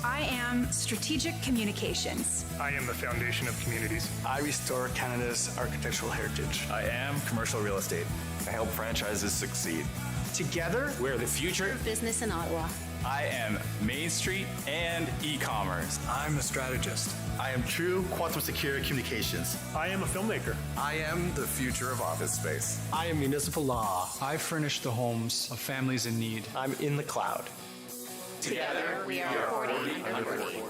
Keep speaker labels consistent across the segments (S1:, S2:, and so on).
S1: I am Strategic Communications.
S2: I am the foundation of communities.
S3: I restore Canada's architectural heritage.
S4: I am commercial real estate. I help franchises succeed.
S5: Together, we're the future
S6: of business in Ottawa.
S4: I am Main Street and e-commerce.
S3: I'm a strategist.
S7: I am true quantum secure communications.
S2: I am a filmmaker.
S4: I am the future of office space.
S7: I am municipal law.
S3: I furnish the homes of families in need.
S7: I'm in the cloud.
S6: Together, we are 40 under 40.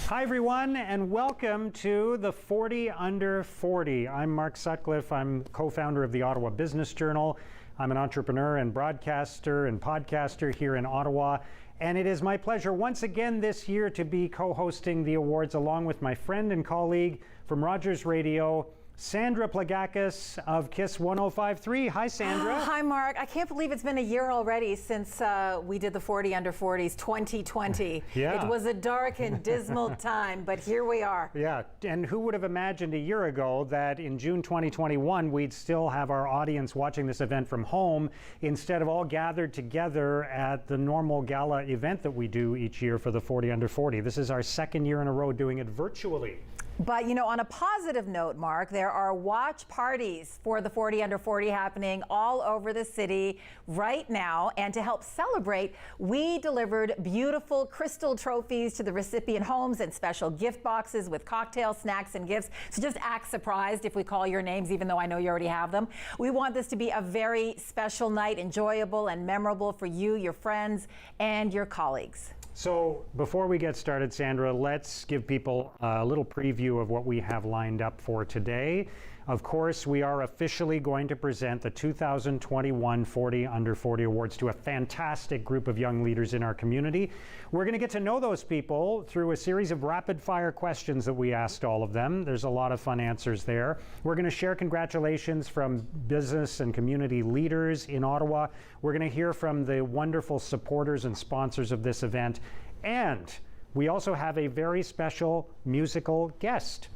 S8: Hi, everyone, and welcome to the 40 Under 40. I'm Mark Sutcliffe. I'm co-founder of the Ottawa Business Journal. I'm an entrepreneur and broadcaster and podcaster here in Ottawa. And it is my pleasure once again this year to be co-hosting the awards along with my friend and colleague from Rogers Radio, Sandra Plagakis of KISS 105.3. Hi, Sandra.
S9: Hi, Mark. I can't believe it's been a year already since we did the 40 Under 40s 2020.
S8: Yeah.
S9: It was a dark and dismal time, but here we are.
S8: Yeah, and who would have imagined a year ago that in June 2021 we'd still have our audience watching this event from home instead of all gathered together at the normal gala event that we do each year for the 40 Under 40. This is our second year in a row doing it virtually.
S9: But, you know, on a positive note, Mark, there are watch parties for the 40 Under 40 happening all over the city right now. And to help celebrate, we delivered beautiful crystal trophies to the recipient homes and special gift boxes with cocktails, snacks, and gifts. So just act surprised if we call your names, even though I know you already have them. We want this to be a very special night, enjoyable and memorable for you, your friends, and your colleagues.
S8: So before we get started, Sandra, let's give people a little preview of what we have lined up for today. Of course, we are officially going to present the 2021 40 Under 40 Awards to a fantastic group of young leaders in our community. We're going to get to know those people through a series of rapid-fire questions that we asked all of them. There's a lot of fun answers there. We're going to share congratulations from business and community leaders in Ottawa. We're going to hear from the wonderful supporters and sponsors of this event. And we also have a very special musical guest.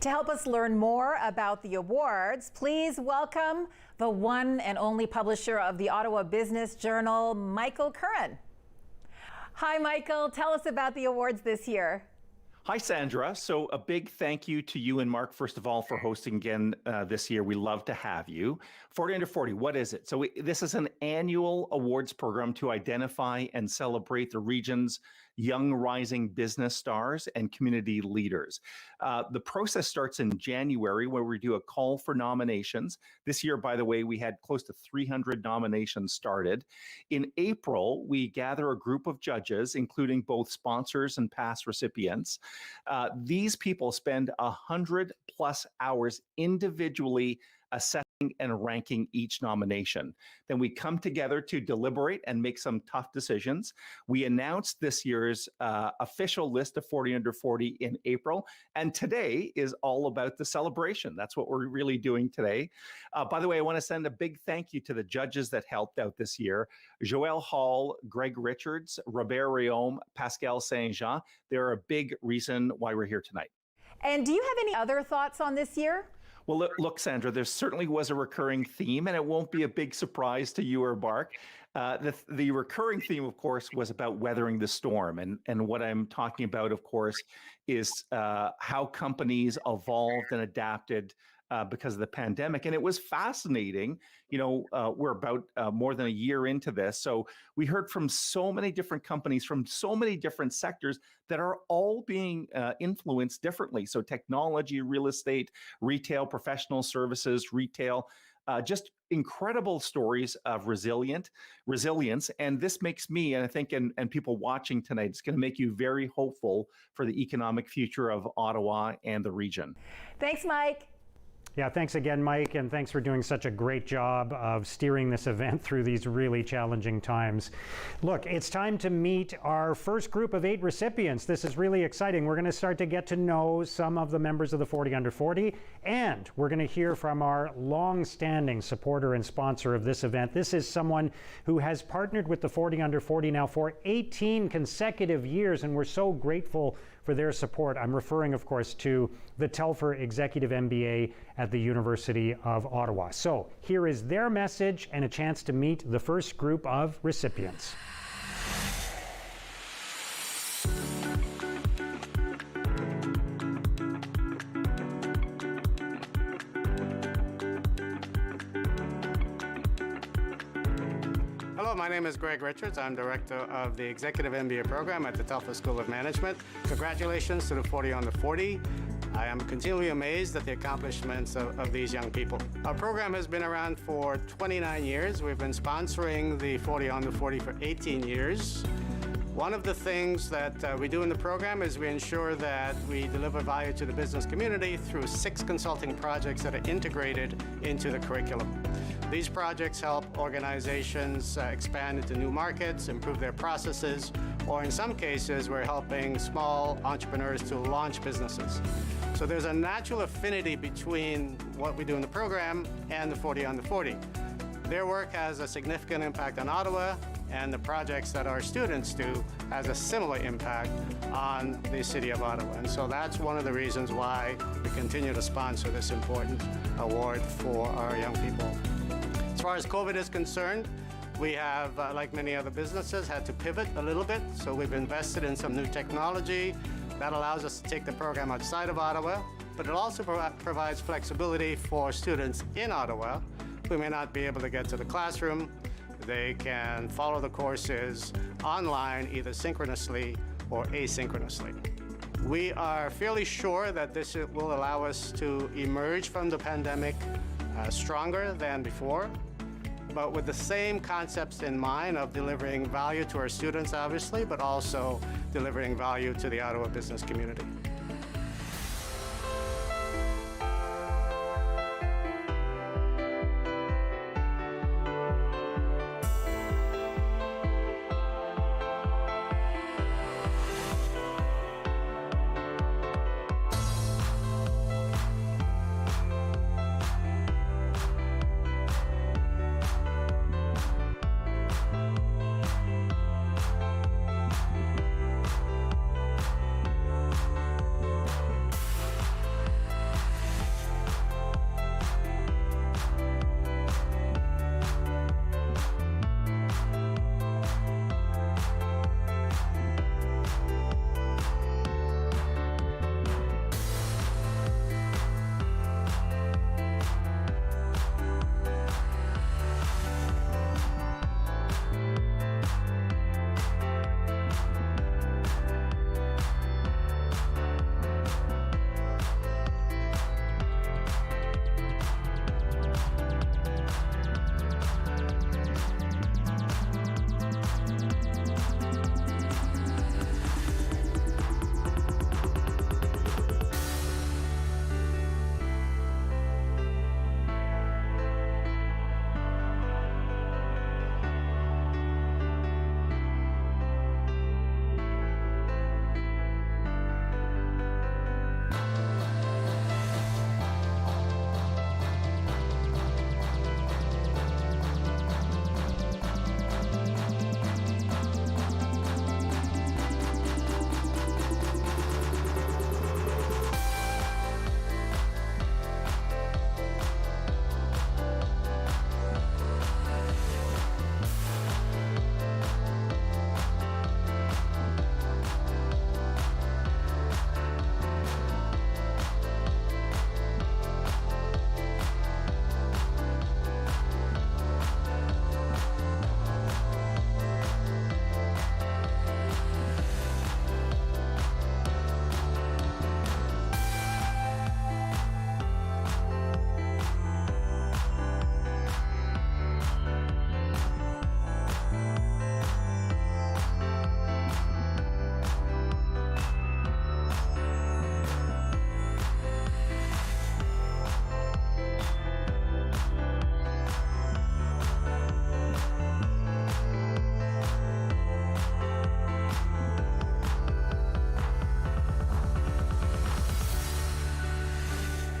S9: To help us learn more about the awards, please welcome the one and only publisher of the Ottawa Business Journal, Michael Curran. Hi, Michael. Tell us about the awards this year.
S5: Hi, Sandra. So a big thank you to you and Mark, first of all, for hosting again this year. We love to have you. 40 Under 40, what is it? So this is an annual awards program to identify and celebrate the region's young rising business stars and community leaders. The process starts in January, where we do a call for nominations. This year, by the way, we had close to 300 nominations started. In April, we gather a group of judges, including both sponsors and past recipients. These people spend 100+ hours individually assessing and ranking each nomination. Then we come together to deliberate and make some tough decisions. We announced this year's official list of 40 Under 40 in April, and today is all about the celebration. That's what we're really doing today. By the way, I want to send a big thank you to the judges that helped out this year. Joelle Hall, Greg Richards, Robert Réaume, Pascal Saint-Jean. They're a big reason why we're here tonight.
S9: And do you have any other thoughts on this year?
S5: Well, look, Sandra, there certainly was a recurring theme, and it won't be a big surprise to you or Mark. The recurring theme, of course, was about weathering the storm. And what I'm talking about, of course, is how companies evolved and adapted because of the pandemic. And it was fascinating. You know, we're about more than a year into this. So we heard from so many different companies from so many different sectors that are all being influenced differently. So technology, real estate, retail, professional services, retail, just incredible stories of resilience. And this makes me, and I think, and people watching tonight, it's going to make you very hopeful for the economic future of Ottawa and the region.
S9: Thanks, Mike.
S8: Yeah, thanks again, Mike, and thanks for doing such a great job of steering this event through these really challenging times. Look, it's time to meet our first group of 8 recipients. This is really exciting. We're going to start to get to know some of the members of the 40 Under 40, and we're going to hear from our long-standing supporter and sponsor of this event. This is someone who has partnered with the 40 Under 40 now for 18 consecutive years, and we're so grateful for their support. I'm referring, of course, to the Telfer Executive MBA at the University of Ottawa. So here is their message and a chance to meet the first group of recipients.
S10: Hello, my name is Greg Richards. I'm Director of the Executive MBA program at the Telfer School of Management. Congratulations to the 40 Under 40. I am continually amazed at the accomplishments of these young people. Our program has been around for 29 years. We've been sponsoring the 40 Under 40 for 18 years. One of the things that we do in the program is we ensure that we deliver value to the business community through 6 consulting projects that are integrated into the curriculum. These projects help organizations expand into new markets, improve their processes, or in some cases, we're helping small entrepreneurs to launch businesses. So there's a natural affinity between what we do in the program and the 40 Under 40. Their work has a significant impact on Ottawa, and the projects that our students do has a similar impact on the city of Ottawa. And so that's one of the reasons why we continue to sponsor this important award for our young people. As far as COVID is concerned, we have, like many other businesses, had to pivot a little bit. So we've invested in some new technology that allows us to take the program outside of Ottawa, but it also provides flexibility for students in Ottawa who may not be able to get to the classroom. They can follow the courses online, either synchronously or asynchronously. We are fairly sure that this will allow us to emerge from the pandemic stronger than before, but with the same concepts in mind of delivering value to our students, obviously, but also delivering value to the Ottawa business community.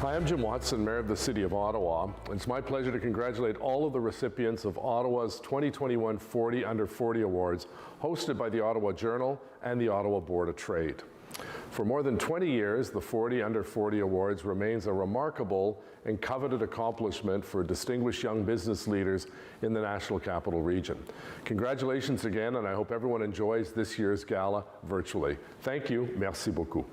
S11: Hi, I'm Jim Watson, Mayor of the City of Ottawa. It's my pleasure to congratulate all of the recipients of Ottawa's 2021 40 Under 40 Awards, hosted by the Ottawa Journal and the Ottawa Board of Trade. For more than 20 years, the 40 Under 40 Awards remains a remarkable and coveted accomplishment for distinguished young business leaders in the National Capital Region. Congratulations again, and I hope everyone enjoys this year's gala virtually. Thank you. Merci beaucoup.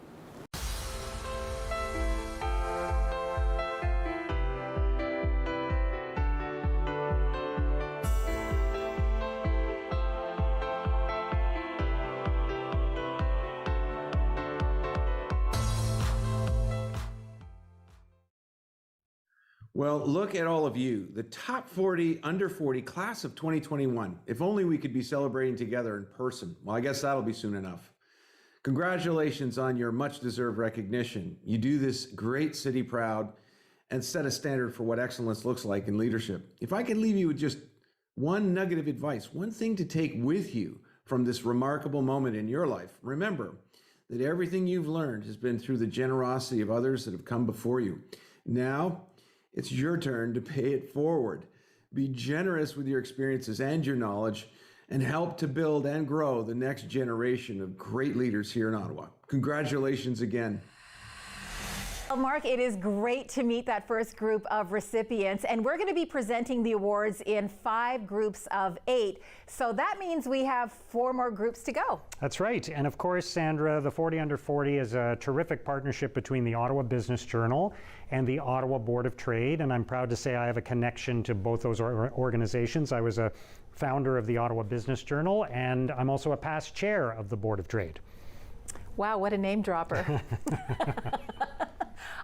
S12: Well, look at all of you, the top 40, under 40 class of 2021. If only we could be celebrating together in person. Well, I guess that'll be soon enough. Congratulations on your much-deserved recognition. You do this great city proud and set a standard for what excellence looks like in leadership. If I could leave you with just one nugget of advice, one thing to take with you from this remarkable moment in your life, remember that everything you've learned has been through the generosity of others that have come before you. Now, it's your turn to pay it forward. Be generous with your experiences and your knowledge and help to build and grow the next generation of great leaders here in Ottawa. Congratulations again.
S9: Well, Mark, it is great to meet that first group of recipients, and we're going to be presenting the awards in 5 groups of 8. So that means we have 4 more groups to go.
S8: That's right. And of course, Sandra, the 40 Under 40 is a terrific partnership between the Ottawa Business Journal and the Ottawa Board of Trade. And I'm proud to say I have a connection to both those organizations. I was a founder of the Ottawa Business Journal, and I'm also a past chair of the Board of Trade.
S9: Wow, what a name dropper.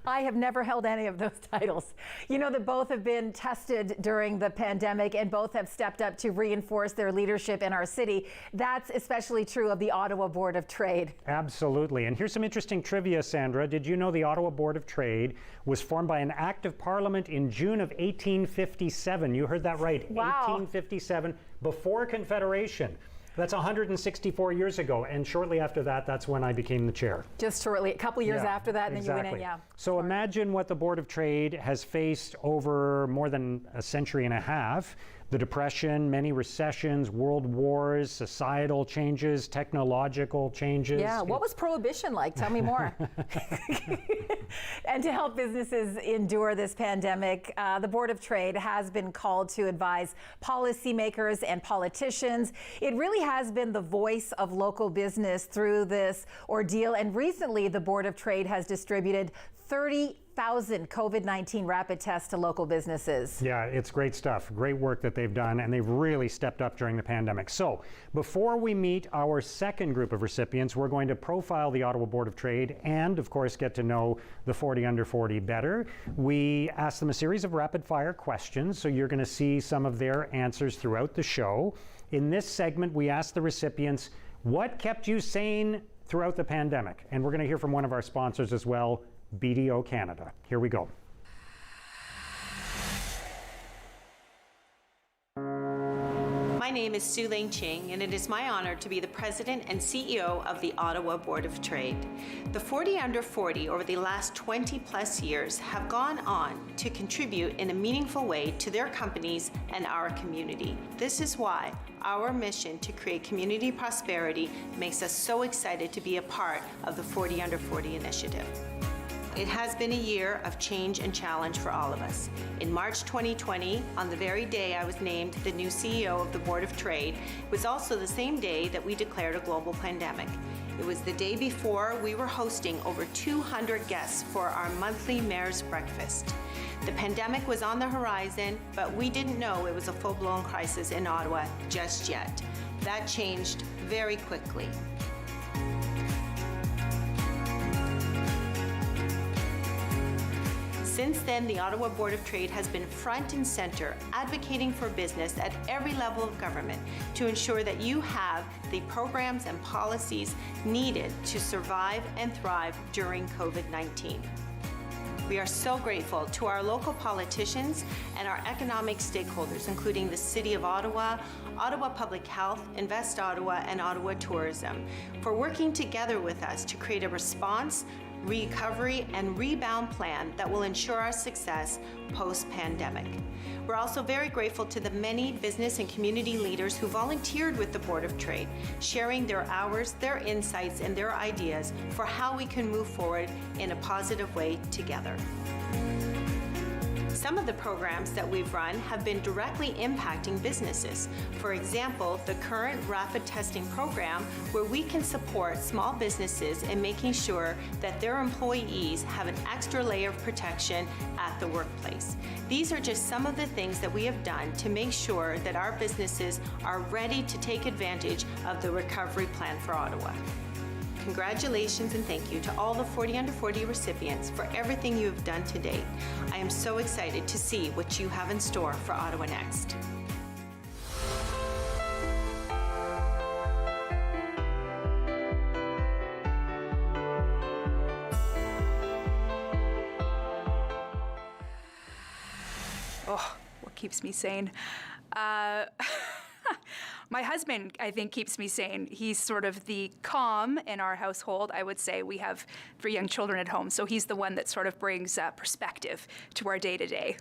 S9: I have never held any of those titles. You know that both have been tested during the pandemic and both have stepped up to reinforce their leadership in our city. That's especially true of the Ottawa Board of Trade.
S8: Absolutely. And here's some interesting trivia, Sandra. Did you know the Ottawa Board of Trade was formed by an act of Parliament in June of 1857? You heard that right.
S9: Wow.
S8: 1857, before Confederation. That's 164 years ago, and shortly after that, that's when I became the chair.
S9: Just shortly, a couple years after that, and
S8: exactly.
S9: then you went in, yeah.
S8: So imagine what the Board of Trade has faced over more than a century and a half. The Depression, many recessions, world wars, societal changes, technological changes.
S9: Yeah, what was Prohibition like? Tell me more. And to help businesses endure this pandemic, the Board of Trade has been called to advise policymakers and politicians. It really has been the voice of local business through this ordeal. And recently, the Board of Trade has distributed 30,000 COVID-19 rapid tests to local businesses.
S8: Yeah, it's great stuff. Great work that they've done, and they've really stepped up during the pandemic. So before we meet our second group of recipients, we're going to profile the Ottawa Board of Trade and, of course, get to know the 40 Under 40 better. We asked them a series of rapid-fire questions, so you're going to see some of their answers throughout the show. In this segment, we asked the recipients, what kept you sane throughout the pandemic? And we're going to hear from one of our sponsors as well, BDO Canada. Here we go.
S6: My name is Sue-Lane Ching, and it is my honor to be the President and CEO of the Ottawa Board of Trade. The 40 Under 40 over the last 20 plus years have gone on to contribute in a meaningful way to their companies and our community. This is why our mission to create community prosperity makes us so excited to be a part of the 40 Under 40 initiative. It has been a year of change and challenge for all of us. In March 2020, on the very day I was named the new CEO of the Board of Trade, it was also the same day that we declared a global pandemic. It was the day before we were hosting over 200 guests for our monthly Mayor's Breakfast. The pandemic was on the horizon, but we didn't know it was a full-blown crisis in Ottawa just yet. That changed very quickly. Since then, the Ottawa Board of Trade has been front and center, advocating for business at every level of government to ensure that you have the programs and policies needed to survive and thrive during COVID-19. We are so grateful to our local politicians and our economic stakeholders, including the City of Ottawa, Ottawa Public Health, Invest Ottawa, and Ottawa Tourism, for working together with us to create a response recovery, and rebound plan that will ensure our success post-pandemic. We're also very grateful to the many business and community leaders who volunteered with the Board of Trade, sharing their hours, their insights, and their ideas for how we can move forward in a positive way together. Some of the programs that we've run have been directly impacting businesses. For example, the current rapid testing program, where we can support small businesses in making sure that their employees have an extra layer of protection at the workplace. These are just some of the things that we have done to make sure that our businesses are ready to take advantage of the recovery plan for Ottawa. Congratulations and thank you to all the 40 Under 40 recipients for everything you have done to date. I am so excited to see what you have in store for Ottawa Next.
S1: Oh, what keeps me sane? My husband, I think, keeps me sane. He's sort of the calm in our household. I would say we have 3 young children at home, so he's the one that sort of brings perspective to our day-to-day.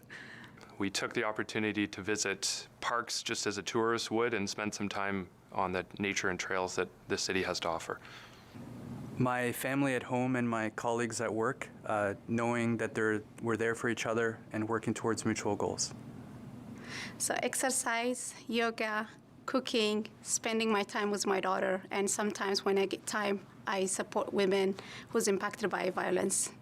S13: We took the opportunity to visit parks just as a tourist would and spend some time on the nature and trails that the city has to offer.
S3: My family at home and my colleagues at work, knowing that we're there for each other and working towards mutual goals.
S14: So exercise, yoga, cooking, spending my time with my daughter, and sometimes when I get time, I support women who's impacted by violence.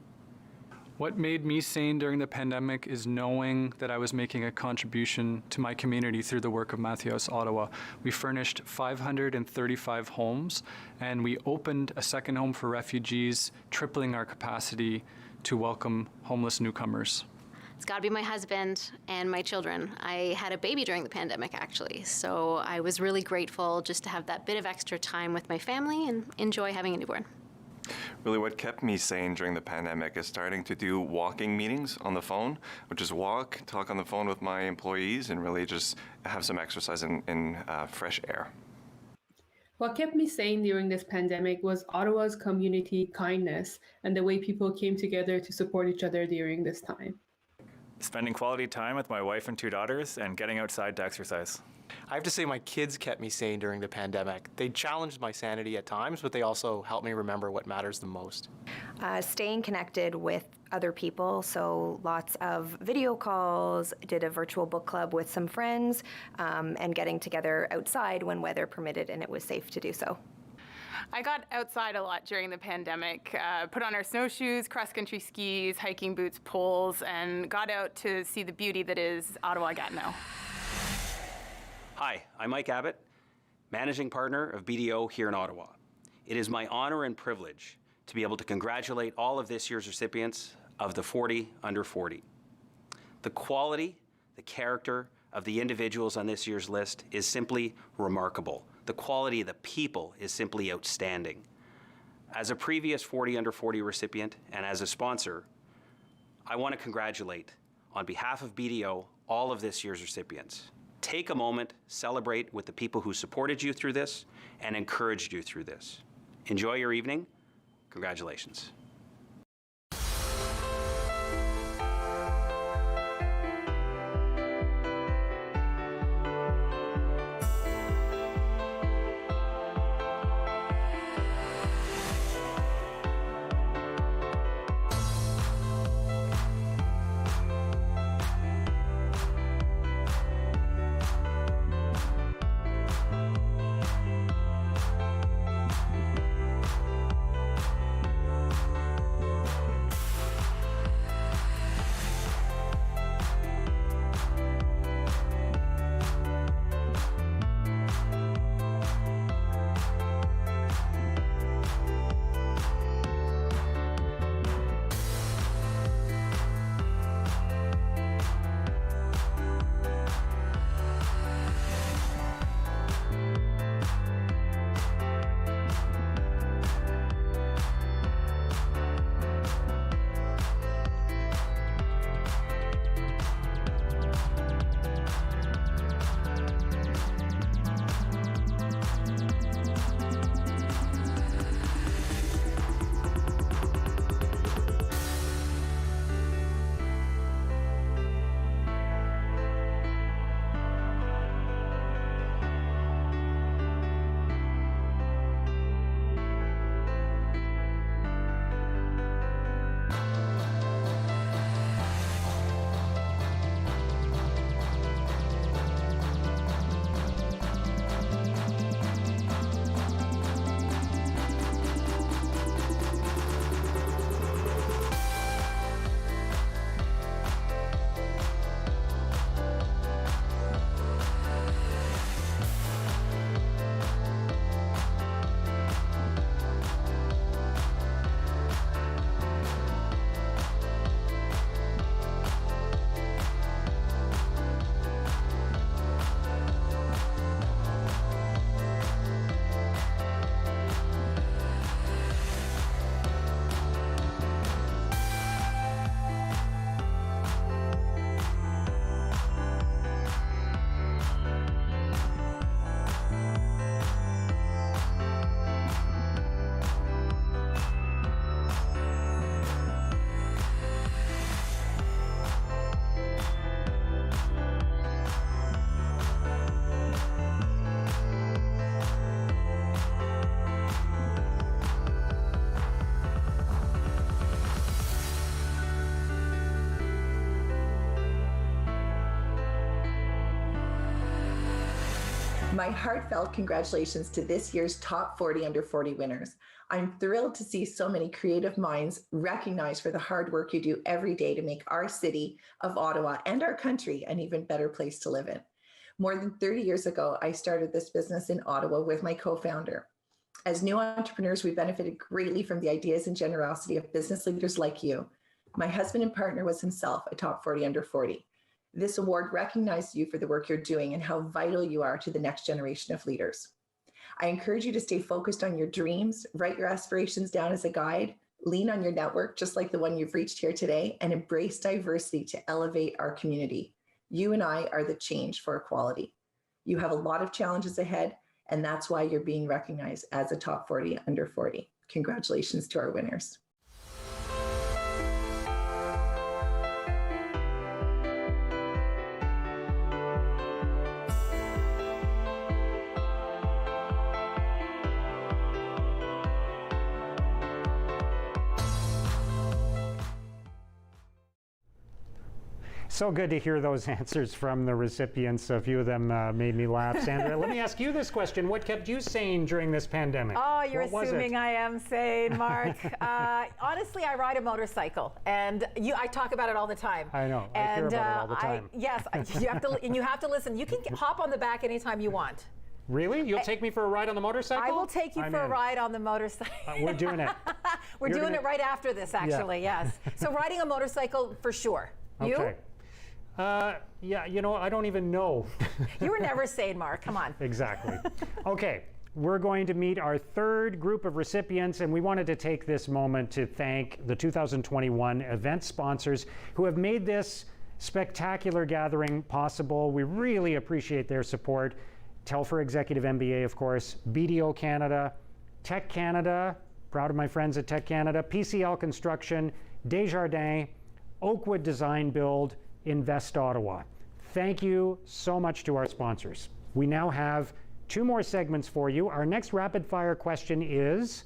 S3: What made me sane during the pandemic is knowing that I was making a contribution to my community through the work of Matthew House Ottawa. We furnished 535 homes, and we opened a second home for refugees, tripling our capacity to welcome homeless newcomers.
S15: It's got to be my husband and my children. I had a baby during the pandemic, actually, so I was really grateful just to have that bit of extra time with my family and enjoy having a newborn.
S16: Really what kept me sane during the pandemic is starting to do walking meetings on the phone, which is walk, talk on the phone with my employees, and really just have some exercise in fresh air.
S17: What kept me sane during this pandemic was Ottawa's community kindness and the way people came together to support each other during this time.
S18: Spending quality time with my wife and 2 daughters and getting outside to exercise.
S19: I have to say my kids kept me sane during the pandemic. They challenged my sanity at times, but they also helped me remember what matters the most.
S20: Staying connected with other people, so lots of video calls, did a virtual book club with some friends, and getting together outside when weather permitted and it was safe to do so.
S21: I got outside a lot during the pandemic, put on our snowshoes, cross-country skis, hiking boots, poles, and got out to see the beauty that is Ottawa-Gatineau.
S22: Hi, I'm Mike Abbott, Managing Partner of BDO here in Ottawa. It is my honor and privilege to be able to congratulate all of this year's recipients of the 40 Under 40. The quality, the character of the individuals on this year's list is simply remarkable. The quality of the people is simply outstanding. As a previous 40 Under 40 recipient and as a sponsor, I want to congratulate, on behalf of BDO, all of this year's recipients. Take a moment, celebrate with the people who supported you through this and encouraged you through this. Enjoy your evening. Congratulations.
S2: My heartfelt congratulations to this year's Top 40 Under 40 winners. I'm thrilled to see so many creative minds recognized for the hard work you do every day to make our city of Ottawa and our country an even better place to live in. More than 30 years ago, I started this business in Ottawa with my co-founder. As new entrepreneurs, we benefited greatly from the ideas and generosity of business leaders like you. My husband and partner was himself a Top 40 Under 40. This award recognizes you for the work you're doing and how vital you are to the next generation of leaders. I encourage you to stay focused on your dreams, write your aspirations down as a guide, lean on your network, just like the one you've reached here today, and embrace diversity to elevate our community. You and I are the change for equality. You have a lot of challenges ahead, and that's why you're being recognized as a Top 40 Under 40. Congratulations to our winners.
S8: So good to hear those answers from the recipients. A few of them made me laugh. Sandra, let me ask you this question. What kept you sane during this pandemic?
S9: Oh, you're assuming I am sane, Mark. Honestly, I ride a motorcycle, and I talk about it all the time.
S8: I know. I hear about it all the time.
S9: Yes, you have to listen. You can hop on the back anytime you want.
S8: Really? You'll take me for a ride on the motorcycle?
S9: I will take you for a ride on the motorcycle.
S8: We're doing it.
S9: We're doing it right after this, actually, yes. So riding a motorcycle, for sure. You?
S8: Okay. Yeah, you know, I don't even know.
S9: You were never sane, Mark. Come on.
S8: Exactly. Okay, we're going to meet our third group of recipients, and we wanted to take this moment to thank the 2021 event sponsors who have made this spectacular gathering possible. We really appreciate their support. Telfer Executive MBA, of course, BDO Canada, Tech Canada, proud of my friends at Tech Canada, PCL Construction, Desjardins, Oakwood Design Build, Invest Ottawa. Thank you so much to our sponsors. We now have two more segments for you. Our next rapid fire question is,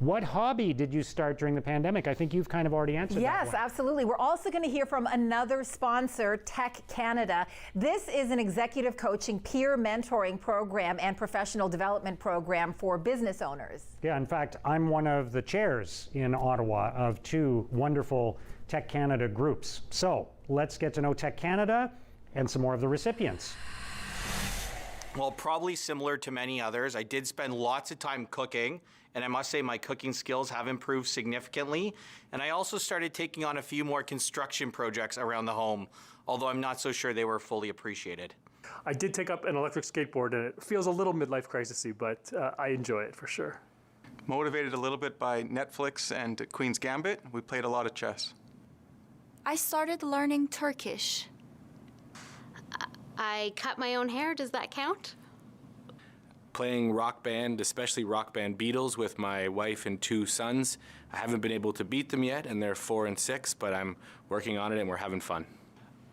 S8: what hobby did you start during the pandemic? I think you've kind of already answered that one.
S9: Yes, absolutely. We're also going to hear from another sponsor, Tech Canada. This is an executive coaching, peer mentoring program and professional development program for business owners.
S8: Yeah, in fact, I'm one of the chairs in Ottawa of two wonderful Tech Canada groups. So let's get to know Tech Canada and some more of the recipients.
S4: Well, probably similar to many others, I did spend lots of time cooking, and I must say my cooking skills have improved significantly. And I also started taking on a few more construction projects around the home, although I'm not so sure they were fully appreciated.
S23: I did take up an electric skateboard, and it feels a little midlife crisisy, but I enjoy it for sure.
S24: Motivated a little bit by Netflix and Queen's Gambit, we played a lot of chess.
S25: I started learning Turkish.
S15: I cut my own hair. Does that count?
S26: Playing rock band, especially rock band Beatles, with my wife and two sons. I haven't been able to beat them yet, and they're 4 and 6, but I'm working on it and we're having fun.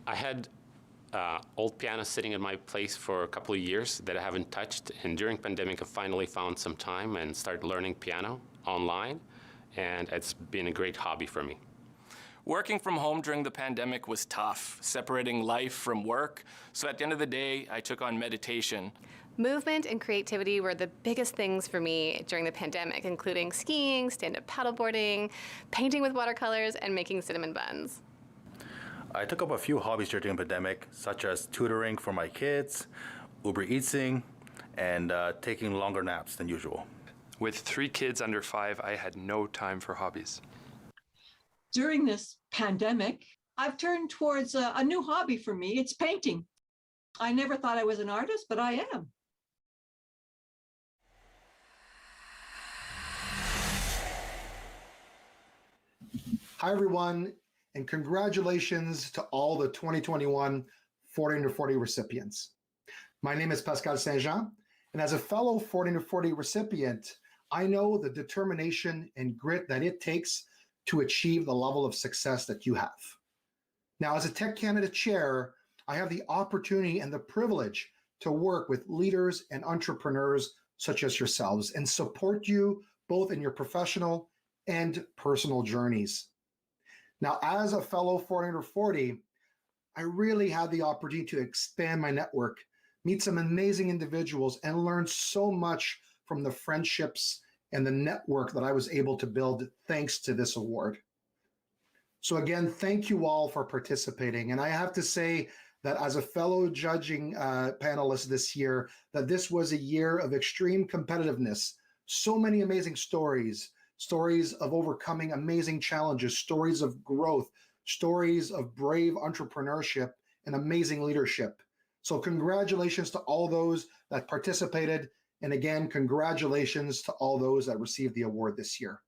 S27: I had old piano sitting in my place for a couple of years that I haven't touched, and during pandemic I finally found some time and started learning piano online, and it's been a great hobby for me.
S28: Working from home during the pandemic was tough, separating life from work. So at the end of the day, I took on meditation.
S29: Movement and creativity were the biggest things for me during the pandemic, including skiing, stand-up paddleboarding, painting with watercolors, and making cinnamon buns.
S7: I took up a few hobbies during the pandemic, such as tutoring for my kids, Uber Eatsing, and taking longer naps than usual.
S13: With 3 kids under 5, I had no time for hobbies.
S30: During this pandemic, I've turned towards a new hobby for me. It's painting. I never thought I was an artist, but I am.
S31: Hi, everyone, and congratulations to all the 2021 40 Under 40 recipients. My name is Pascal Saint-Jean, and as a fellow 40 Under 40 recipient, I know the determination and grit that it takes to achieve the level of success that you have. Now, as a Tech Canada chair, I have the opportunity and the privilege to work with leaders and entrepreneurs such as yourselves and support you both in your professional and personal journeys. Now, as a fellow 40 Under 40, I really had the opportunity to expand my network meet some amazing individuals, and learn so much from the friendships and the network that I was able to build thanks to this award. So again, thank you all for participating. And I have to say that as a fellow judging panelist this year, that this was a year of extreme competitiveness. So many amazing stories of overcoming amazing challenges, stories of growth, stories of brave entrepreneurship and amazing leadership. So congratulations to all those that participated. And again, congratulations to all those that received the award this year.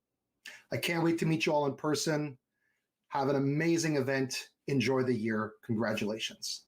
S31: I can't wait to meet you all in person. Have an amazing event. Enjoy the year. Congratulations.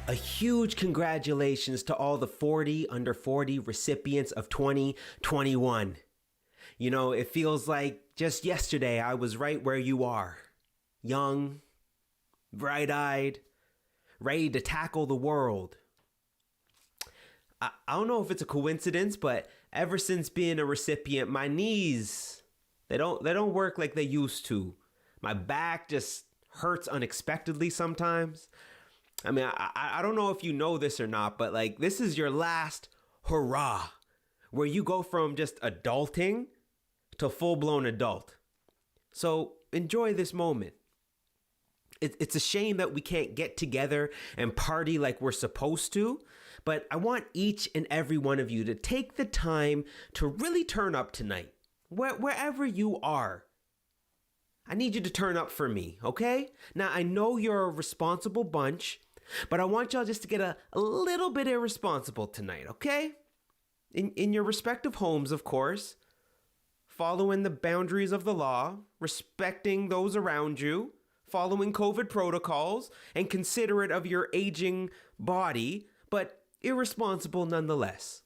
S1: A huge congratulations to all the 40 under 40 recipients of 2021. You know, it feels like just yesterday I was right where you are. Young, bright-eyed, ready to tackle the world. I don't know if it's a coincidence, but ever since being a recipient, my knees, they don't work like they used to. My back just hurts unexpectedly sometimes. I mean, I don't know if you know this or not, but like this is your last hurrah, where you go from just adulting to full-blown adult. So enjoy this moment. It's a shame that we can't get together and party like we're supposed to, but I want each and every one of you to take the time to really turn up tonight, wherever you are. I need you to turn up for me, okay? Now, I know you're a responsible bunch, but I want y'all just to get a little bit irresponsible tonight, okay? In your respective homes, of course, following the boundaries of the law, respecting those around you, following COVID protocols, and considerate of your aging body, but irresponsible nonetheless.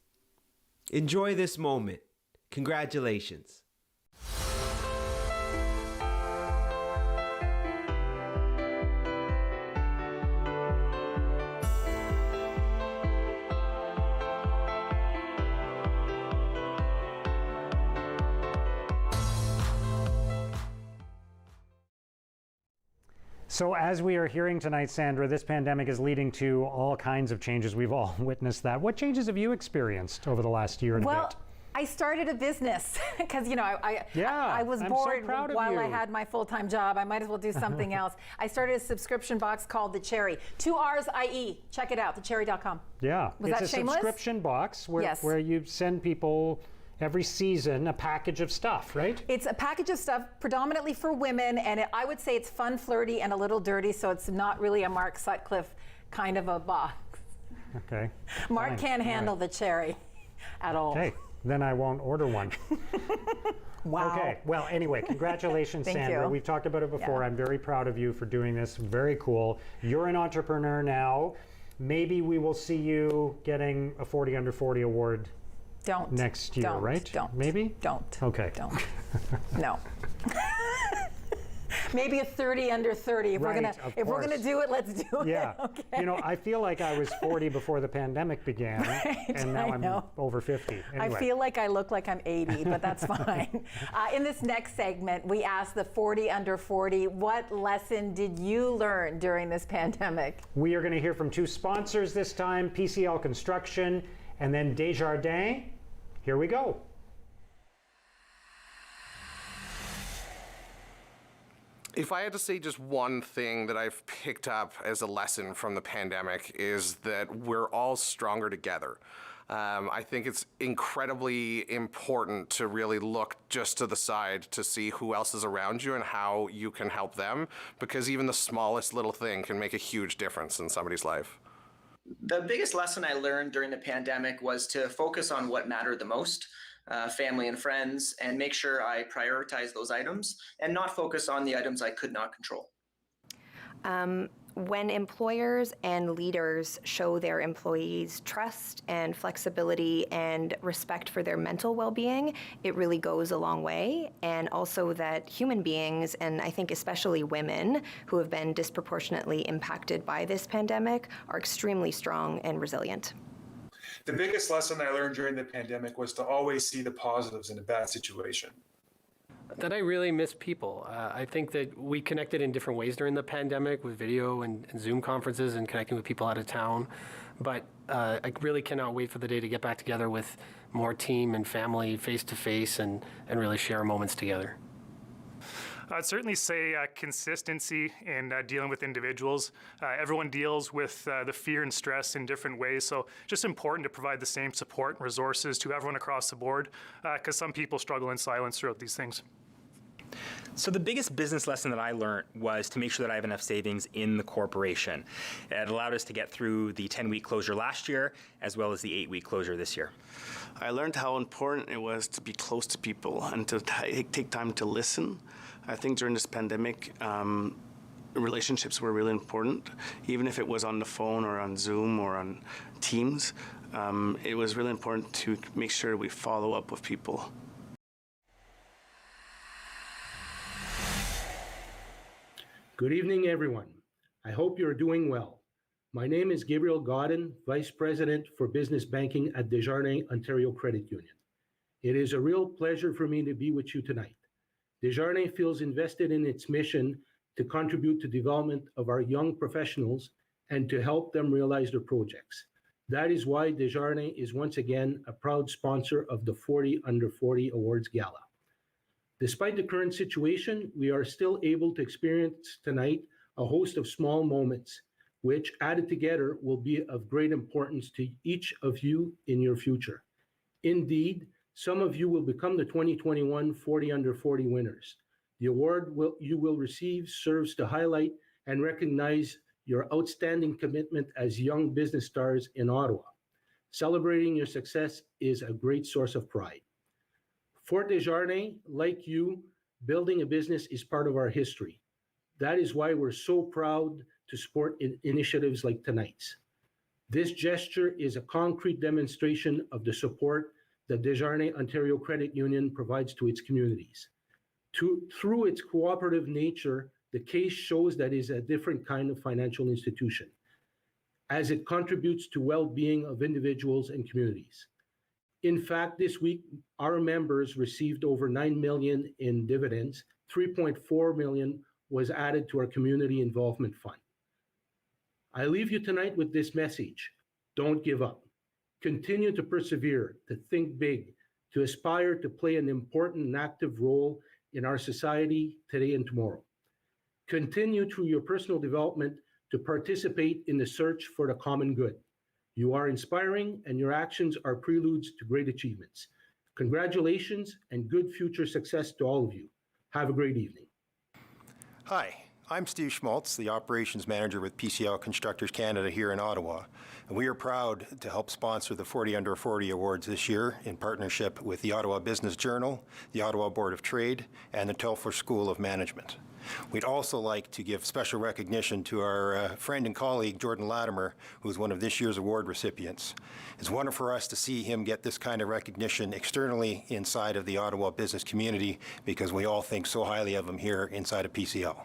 S1: Enjoy this moment. Congratulations.
S8: So as we are hearing tonight, Sandra, this pandemic is leading to all kinds of changes. We've all witnessed that. What changes have you experienced over the last year and a bit?
S9: I started a business because, I was bored while I had my full-time job. I might as well do something else. I started a subscription box called The Cherry. 2 R's IE. Check it out, thecherry.com.
S8: Yeah.
S9: Was that
S8: shameless? It's a subscription box where you send people every season a package of stuff, right?
S9: It's a package of stuff predominantly for women, and I would say it's fun, flirty, and a little dirty, so it's not really a Mark Sutcliffe kind of a box.
S8: Okay.
S9: Mark can't handle the cherry at all.
S8: Okay. Then I won't order one.
S9: Wow.
S8: Okay. Well, anyway, congratulations,
S9: Thank
S8: Sandra.
S9: you.
S8: We've talked about it before. I'm very proud of you for doing this. Very cool. You're an entrepreneur now. Maybe we will see you getting a 40 Under 40 award next year, right?
S9: Don't.
S8: Maybe?
S9: Don't.
S8: Okay.
S9: Don't. No. Maybe a 30 Under 30. If we're gonna do it, let's do it.
S8: Yeah.
S9: Okay.
S8: I feel like I was 40 before the pandemic began, and now I'm over 50. Anyway.
S9: I feel like I look like I'm 80, but that's fine. In this next segment, we asked the 40 Under 40, what lesson did you learn during this pandemic?
S8: We are going to hear from 2 sponsors this time, PCL Construction and then Desjardins. Here we go.
S3: If I had to say just one thing that I've picked up as a lesson from the pandemic is that we're all stronger together. I think it's incredibly important to really look just to the side to see who else is around you and how you can help them, because even the smallest little thing can make a huge difference in somebody's life.
S5: The biggest lesson I learned during the pandemic was to focus on what mattered the most. Family and friends, and make sure I prioritize those items and not focus on the items I could not control.
S20: When employers and leaders show their employees trust and flexibility and respect for their mental well-being, it really goes a long way. And also that human beings, and I think especially women who have been disproportionately impacted by this pandemic, are extremely strong and resilient.
S6: The biggest lesson I learned during the pandemic was to always see the positives in a bad situation.
S10: That I really miss people. I think that we connected in different ways during the pandemic with video and Zoom conferences and connecting with people out of town. But I really cannot wait for the day to get back together with more team and family face to face and really share moments together.
S23: I'd certainly say consistency in dealing with individuals. Everyone deals with the fear and stress in different ways, so just important to provide the same support and resources to everyone across the board, because some people struggle in silence throughout these things.
S11: So the biggest business lesson that I learned was to make sure that I have enough savings in the corporation. It allowed us to get through the 10-week closure last year, as well as the 8-week closure this year.
S12: I learned how important it was to be close to people and to take time to listen. I think during this pandemic, relationships were really important, even if it was on the phone or on Zoom or on Teams. It was really important to make sure we follow up with people.
S14: Good evening, everyone. I hope you're doing well. My name is Gabriel Godin, Vice President for Business Banking at Desjardins Ontario Credit Union. It is a real pleasure for me to be with you tonight. Desjardins feels invested in its mission to contribute to development of our young professionals and to help them realize their projects. That is why Desjardins is once again a proud sponsor of the 40 Under 40 Awards Gala. Despite the current situation, we are still able to experience tonight a host of small moments, which added together will be of great importance to each of you in your future. Indeed, some of you will become the 2021 40 Under 40 winners. The award you will receive serves to highlight and recognize your outstanding commitment as young business stars in Ottawa. Celebrating your success is a great source of pride. For Desjardins, like you, building a business is part of our history. That is why we're so proud to support initiatives like tonight's. This gesture is a concrete demonstration of the support that Desjardins Ontario Credit Union provides to its communities. Through its cooperative nature, the case shows that it is a different kind of financial institution, as it contributes to well-being of individuals and communities. In fact, this week, our members received over $9 million in dividends, $3.4 million was added to our Community Involvement Fund. I leave you tonight with this message. Don't give up. Continue to persevere, to think big, to aspire to play an important and active role in our society today and tomorrow. Continue through your personal development to participate in the search for the common good. You are inspiring, and your actions are preludes to great achievements. Congratulations and good future success to all of you. Have a great evening.
S2: Hi, I'm Steve Schmaltz, the Operations Manager with PCL Constructors Canada here in Ottawa. And we are proud to help sponsor the 40 Under 40 Awards this year in partnership with the Ottawa Business Journal, the Ottawa Board of Trade, and the Telfer School of Management. We'd also like to give special recognition to our friend and colleague, Jordan Latimer, who's one of this year's award recipients. It's wonderful for us to see him get this kind of recognition externally inside of the Ottawa business community, because we all think so highly of him here inside of PCL.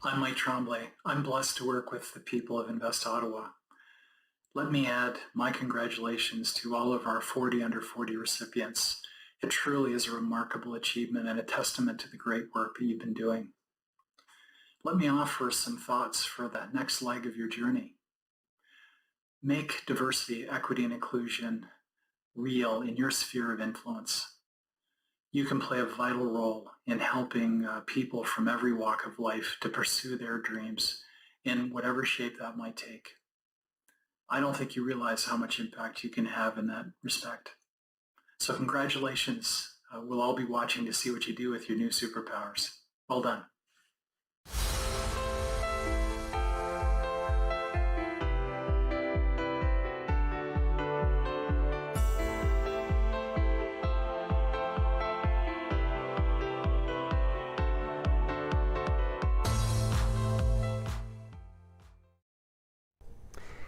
S4: I'm Mike Tremblay. I'm blessed to work with the people of Invest Ottawa. Let me add my congratulations to all of our 40 Under 40 recipients. It truly is a remarkable achievement and a testament to the great work that you've been doing. Let me offer some thoughts for that next leg of your journey. Make diversity, equity, and inclusion real in your sphere of influence. You can play a vital role in helping people from every walk of life to pursue their dreams in whatever shape that might take. I don't think you realize how much impact you can have in that respect. So congratulations. We'll all be watching to see what you do with your new superpowers. Well done.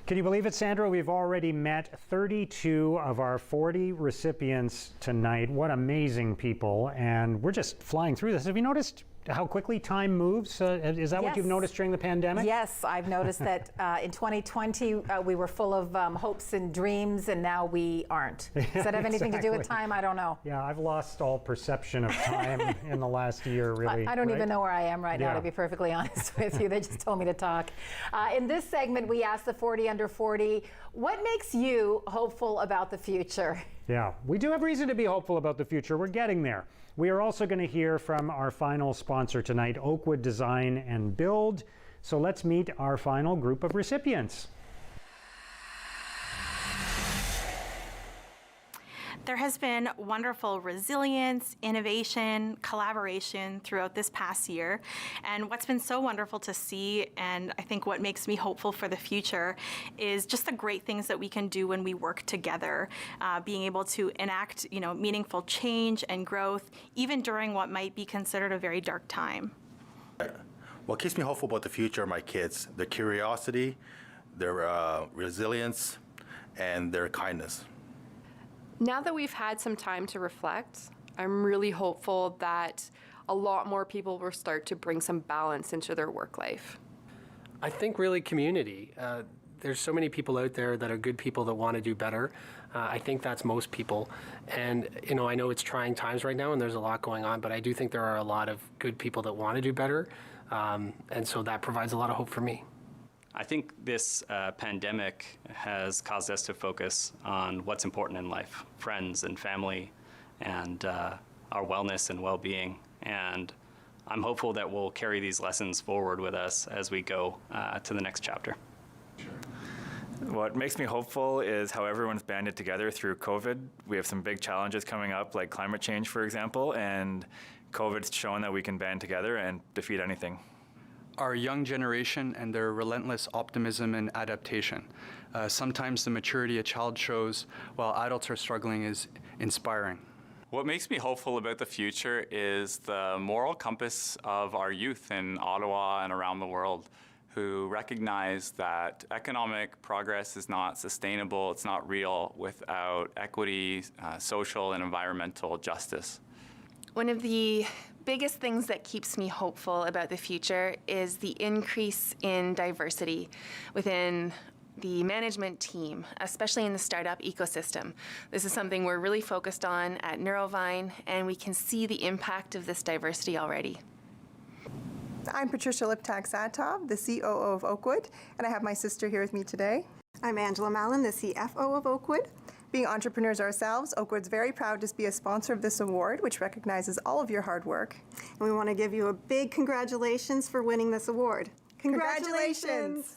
S8: Can you believe it, Sandra? We've already met 32 of our 40 recipients tonight. What amazing people. And we're just flying through this. Have you noticed how quickly time moves? Is that what you've noticed during the pandemic?
S9: Yes, I've noticed that in 2020 we were full of hopes and dreams, and now we aren't. Does that have anything to do with time? I don't know.
S8: Yeah, I've lost all perception of time in the last year, really.
S9: I don't even know where I am right now, to be perfectly honest with you. They just told me to talk. In this segment, we asked the 40 under 40, what makes you hopeful about the future?
S8: Yeah, we do have reason to be hopeful about the future. We're getting there. We are also going to hear from our final sponsor tonight, Oakwood Design and Build. So let's meet our final group of recipients.
S15: There has been wonderful resilience, innovation, collaboration throughout this past year. And what's been so wonderful to see, and I think what makes me hopeful for the future, is just the great things that we can do when we work together, being able to enact, meaningful change and growth, even during what might be considered a very dark time.
S7: What keeps me hopeful about the future are my kids, their curiosity, their resilience, and their kindness.
S16: Now that we've had some time to reflect, I'm really hopeful that a lot more people will start to bring some balance into their work life.
S10: I think really community. There's so many people out there that are good people that want to do better. I think that's most people. And, I know it's trying times right now and there's a lot going on, but I do think there are a lot of good people that want to do better. And so that provides a lot of hope for me.
S17: I think this pandemic has caused us to focus on what's important in life, friends and family, and our wellness and well-being. And I'm hopeful that we'll carry these lessons forward with us as we go to the next chapter.
S18: What makes me hopeful is how everyone's banded together through COVID. We have some big challenges coming up, like climate change, for example, and COVID's shown that we can band together and defeat anything.
S19: Our young generation and their relentless optimism and adaptation. Sometimes the maturity a child shows while adults are struggling is inspiring.
S21: What makes me hopeful about the future is the moral compass of our youth in Ottawa and around the world, who recognize that economic progress is not sustainable, it's not real without equity, social and environmental justice.
S29: One of the biggest things that keeps me hopeful about the future is the increase in diversity within the management team, especially in the startup ecosystem. This is something we're really focused on at Neurovine, and we can see the impact of this diversity already.
S22: I'm Patricia Liptak-Satov, the COO of Oakwood, and I have my sister here with me today.
S24: I'm Angela Mallon, the CFO of Oakwood.
S22: Being entrepreneurs ourselves, Oakwood's very proud to be a sponsor of this award, which recognizes all of your hard work.
S24: And we want to give you a big congratulations for winning this award.
S22: Congratulations!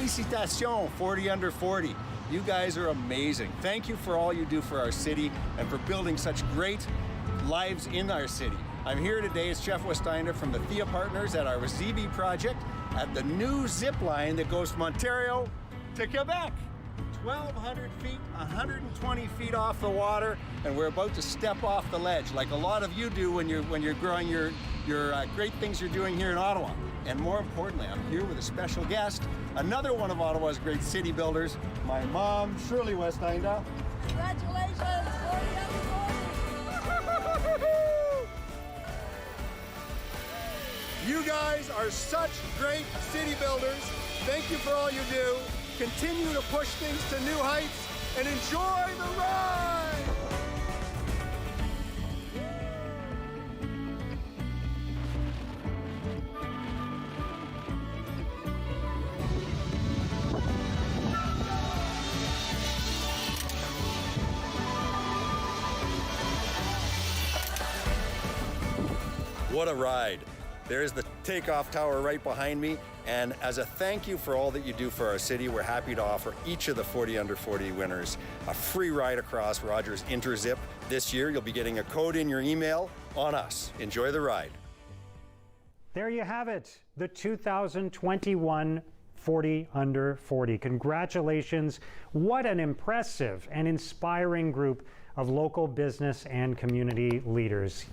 S1: Félicitations, 40 under 40. You guys are amazing. Thank you for all you do for our city and for building such great lives in our city. I'm here today as Jeff Westinder from the Thea Partners at our ZB project at the new zip line that goes from Ontario to Quebec. 1,200 feet, 120 feet off the water, and we're about to step off the ledge, like a lot of you do when you're growing your great things you're doing here in Ottawa. And more importantly, I'm here with a special guest, another one of Ottawa's great city builders, my mom, Shirley Westinder.
S3: Congratulations, 40 under 40.
S1: You guys are such great city builders. Thank you for all you do. Continue to push things to new heights and enjoy the ride! What a ride. There's the takeoff tower right behind me. And as a thank you for all that you do for our city, we're happy to offer each of the 40 under 40 winners a free ride across Rogers Interzip. This year, you'll be getting a code in your email on us. Enjoy the ride.
S8: There you have it, the 2021 40 under 40. Congratulations. What an impressive and inspiring group of local business and community leaders.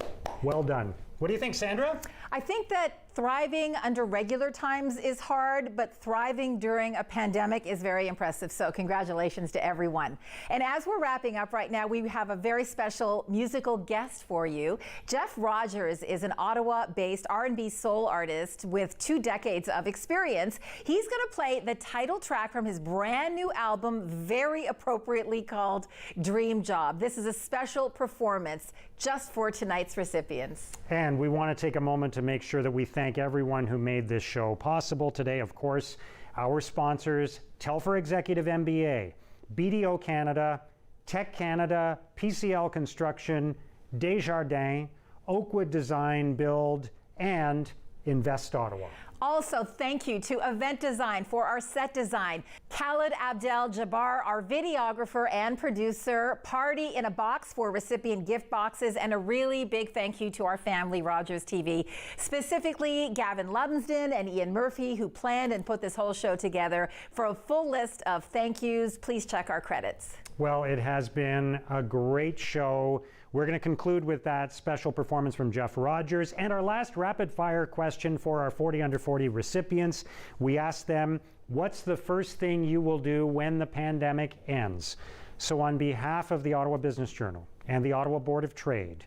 S8: Well done. What do you think, Sandra?
S9: I think that thriving under regular times is hard, but thriving during a pandemic is very impressive. So congratulations to everyone. And as we're wrapping up right now, we have a very special musical guest for you. Jeff Rogers is an Ottawa-based R&B soul artist with 2 decades of experience. He's going to play the title track from his brand new album, very appropriately called Dream Job. This is a special performance just for tonight's recipients.
S8: And we want to take a moment to make sure that we thank everyone who made this show possible today. Of course, our sponsors, Telfer Executive MBA, BDO Canada, Tech Canada, PCL Construction, Desjardins, Oakwood Design Build, and Invest Ottawa.
S9: Also, thank you to Event Design for our set design, Khaled Abdel Jabbar, our videographer and producer, Party in a Box for recipient gift boxes, and a really big thank you to our family, Rogers TV, specifically Gavin Lumsden and Ian Murphy, who planned and put this whole show together. For a full list of thank yous, please check our credits.
S8: Well, it has been a great show. We're going to conclude with that special performance from Jeff Rogers. And our last rapid fire question for our 40 under 40 recipients. We asked them, what's the first thing you will do when the pandemic ends? So on behalf of the Ottawa Business Journal and the Ottawa Board of Trade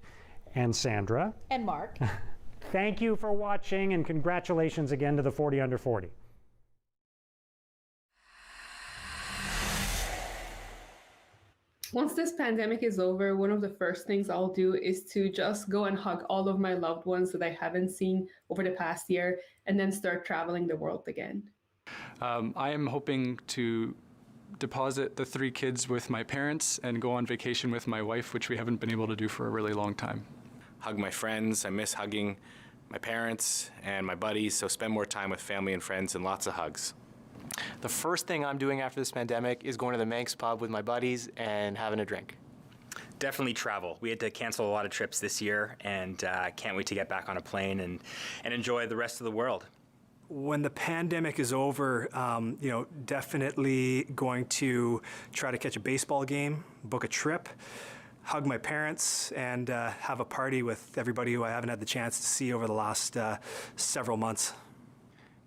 S8: and Sandra.
S9: And Mark.
S8: Thank you for watching and congratulations again to the 40 under 40.
S5: Once this pandemic is over, one of the first things I'll do is to just go and hug all of my loved ones that I haven't seen over the past year, and then start traveling the world again.
S13: I am hoping to deposit the 3 kids with my parents and go on vacation with my wife, which we haven't been able to do for a really long time.
S20: Hug my friends. I miss hugging my parents and my buddies, so spend more time with family and friends and lots of hugs.
S25: The first thing I'm doing after this pandemic is going to the Manx pub with my buddies and having a drink.
S11: Definitely travel. We had to cancel a lot of trips this year, and can't wait to get back on a plane and enjoy the rest of the world.
S26: When the pandemic is over, definitely going to try to catch a baseball game, book a trip, hug my parents, and have a party with everybody who I haven't had the chance to see over the last several months.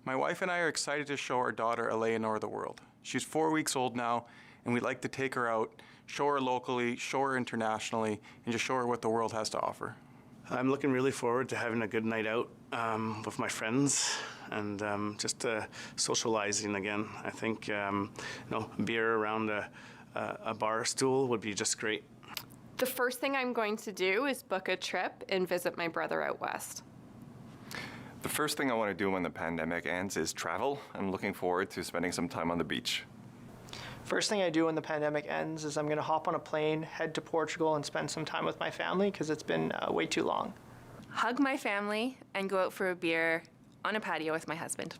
S27: My wife and I are excited to show our daughter Eleanor the world. She's 4 weeks old now, and we'd like to take her out, show her locally, show her internationally, and just show her what the world has to offer.
S12: I'm looking really forward to having a good night out with my friends and just socializing again. I think beer around a bar stool would be just great.
S16: The first thing I'm going to do is book a trip and visit my brother out west.
S18: The first thing I want to do when the pandemic ends is travel. I'm looking forward to spending some time on the beach.
S3: First thing I do when the pandemic ends is I'm going to hop on a plane, head to Portugal, and spend some time with my family because it's been way too long.
S16: Hug my family and go out for a beer on a patio with my husband.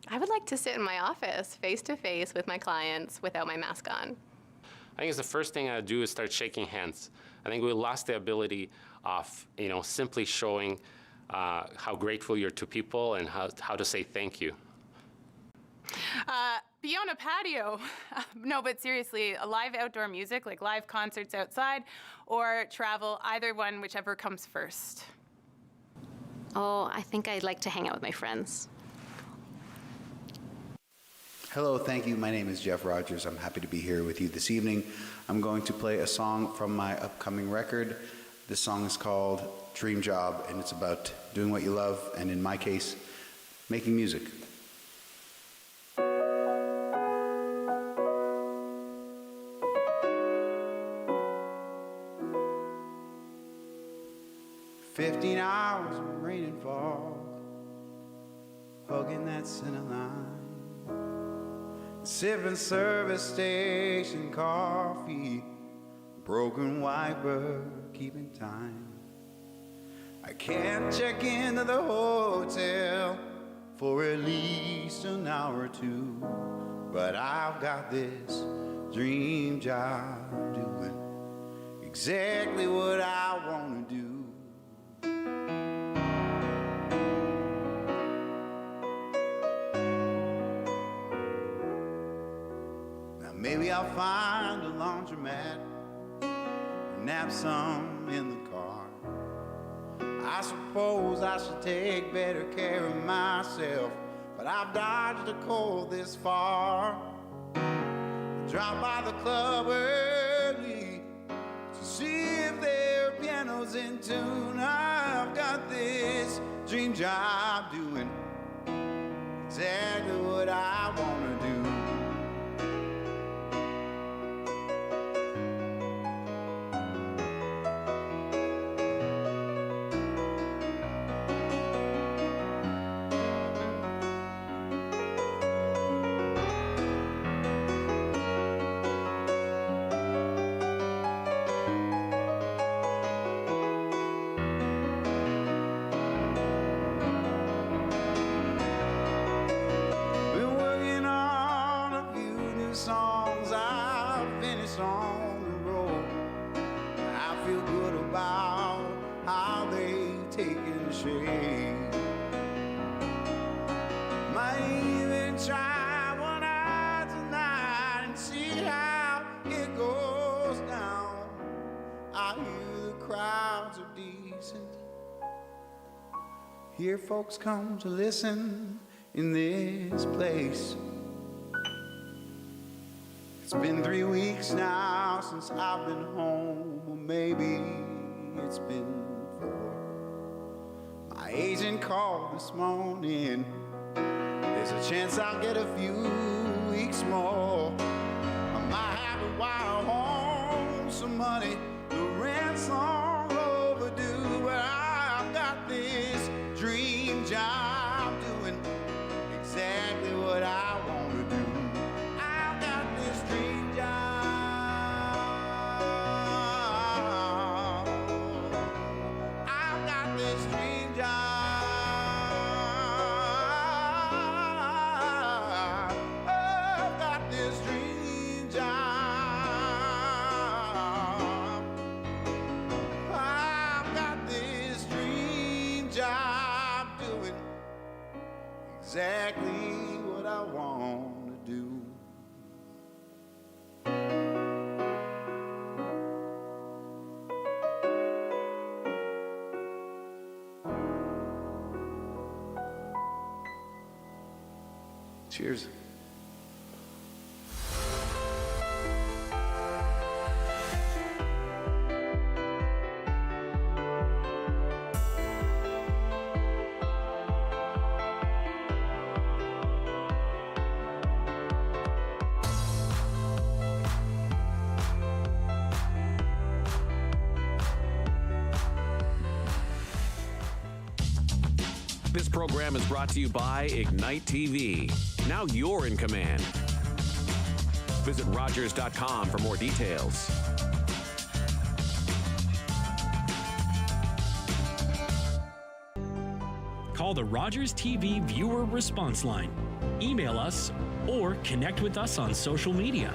S2: I would like to sit in my office face to face with my clients without my mask on.
S4: I think it's the first thing I do is start shaking hands. I think we lost the ability of, simply showing how grateful you're to people and how to say thank you.
S6: Be on a patio. No, but seriously, live outdoor music, like live concerts outside, or travel, either one, whichever comes first.
S2: Oh, I think I'd like to hang out with my friends.
S7: Hello, thank you. My name is Jeff Rogers. I'm happy to be here with you this evening. I'm going to play a song from my upcoming record. This song is called Dream Job, and it's about doing what you love, and in my case, making music. "15 hours of rain and fog, hugging that center line, sipping service station coffee, broken wiper keeping time. I can't check into the hotel for at least an hour or two, but I've got this dream job doing exactly what I want to do. Maybe I'll find a laundromat, nap some in the car. I suppose I should take better care of myself, but I've dodged the cold this far. Drop by the club early to see if their piano's in tune. I've got this dream job doing exactly what I want to do. Songs I've finished on the road. I feel good about how they taken shape. Might even try one out tonight and see how it goes down. I hear the crowds are decent. Hear folks come to listen in this place. It's been 3 weeks now since I've been home, or maybe it's been 4. My agent called this morning. There's a chance I'll get a few weeks more. I might have to wire home some money. The rent's long overdue, but I've got this dream job doing exactly what I want to do. Exactly what I want to do. Cheers.
S10: This program is brought to you by Ignite TV. Now you're in command. Visit Rogers.com for more details.
S14: Call the Rogers TV Viewer Response Line. email us, or connect with us on social media.